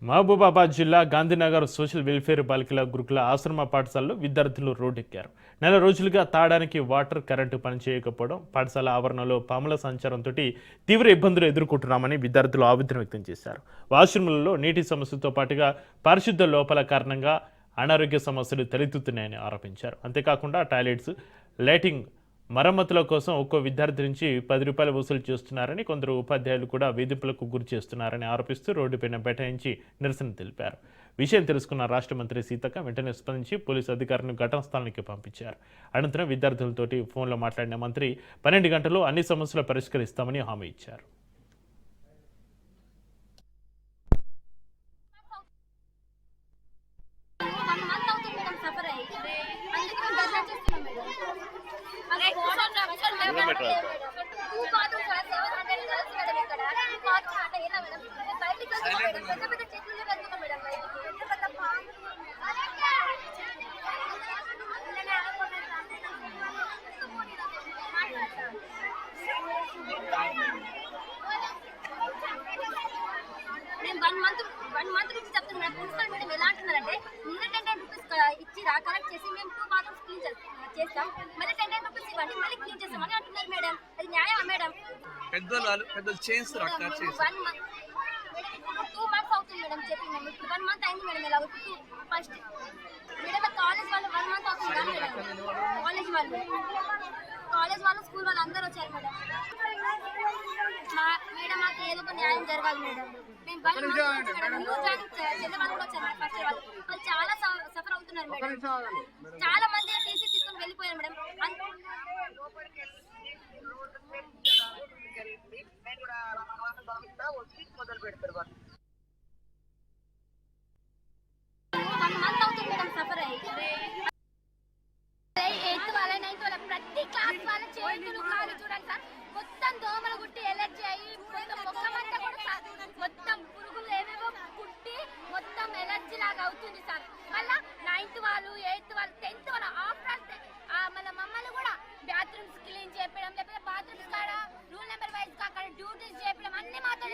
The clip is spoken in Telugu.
మహబూబాబాద్ జిల్లా గాంధీనగర్ సోషల్ వెల్ఫేర్ బాలికల గురుకుల ఆశ్రమ పాఠశాలలో విద్యార్థులు రోడ్డెక్కారు. నెల రోజులుగా తాగడానికి వాటర్, కరెంటు పనిచేయకపోవడం, పాఠశాల ఆవరణలో పాముల సంచారంతో తీవ్ర ఇబ్బందులు ఎదుర్కొంటున్నామని విద్యార్థులు ఆవేదన వ్యక్తం చేశారు. వాష్రూమ్లలో నీటి సమస్యతో పాటుగా పారిశుద్ధ లోపాల కారణంగా అనారోగ్య సమస్యలు తలెత్తుతున్నాయని ఆరోపించారు. అంతేకాకుండా టాయిలెట్స్, లైటింగ్ మరమ్మతుల కోసం ఒక్కో విద్యార్థి నుంచి ₹10 వసూలు చేస్తున్నారని, కొందరు ఉపాధ్యాయులు కూడా వేధింపులకు గురి చేస్తున్నారని ఆరోపిస్తూ రోడ్డుపైన బైఠాయించి నిరసన తెలిపారు. విషయం తెలుసుకున్న రాష్ట్ర మంత్రి సీతక్క వెంటనే స్పందించి పోలీసు అధికారులను ఘటనా స్థలానికి పంపించారు. అనంతరం విద్యార్థులతోటి ఫోన్లో మాట్లాడిన మంత్రి 12 గంటల్లో అన్ని సమస్యలు పరిష్కరిస్తామని హామీ ఇచ్చారు. నేను 1 మంత్ నుంచి చెప్తున్నాను. ప్రిన్సిపల్ మేడం ఎలా అంటున్నారంటే ₹10 ఇచ్చి కలెక్ట్ చేసి మేము 2 బాత్రూమ్స్ క్లీన్ చేస్తాం, మళ్ళీ ₹10 ఇవ్వండి, మళ్ళీ క్లీన్ చేస్తామని అంటున్నారు మేడం. అది న్యాయమా మేడం? పెద్దలు చేస్తారు 2 మంత్స్ అవుతుంది మేడం చెప్పి. మేము ఇప్పుడు 1 మంత్ అయింది మేడం. ఇలా ఫస్ట్ మేడం కాలేజ్ వాళ్ళు 1 మంత్ అవుతుంది కదా మేడం. కాలేజ్ వాళ్ళు స్కూల్ వాళ్ళు అందరూ వచ్చారు మేడం. మేడం మాకు ఏదో ఒక న్యాయం జరగాలి మేడం. మేము చెల్లెవాళ్ళు కూడా వచ్చారు మేడం. ఫస్ట్ వాళ్ళు చాలా సఫర్ అవుతున్నారు మేడం. చాలా మంది టీసీ తీసుకొని వెళ్ళిపోయారు మేడం. మొదలు పెడతారు 1 మంత్ అవుతుంది మేడం సఫర్ అయ్యి. 8th వాళ్ళ 9th వాళ్ళ ప్రతి క్లాస్ వాళ్ళ చేతులు కాలు చూడండి సార్, మొత్తం దోమలు కుట్టి ఎలర్జీ అయ్యి మొత్తం మొక్కమంతా కూడా మొత్తం పురుగులు ఏవేవో కుట్టి మొత్తం ఎలర్జీ లాగా అవుతుంది సార్. మళ్ళీ 9th వాళ్ళు 8th వాళ్ళు 10th వాళ్ళు ఆఫ్టర్ మళ్ళీ మమ్మల్ని కూడా బాత్రూమ్స్ క్లీన్ చేయడం, లేకపోతే బాత్రూమ్స్ కాడ రూల్ నెంబర్ వైజ్ అక్కడ డ్యూటీస్ చేయడం అన్ని మాతో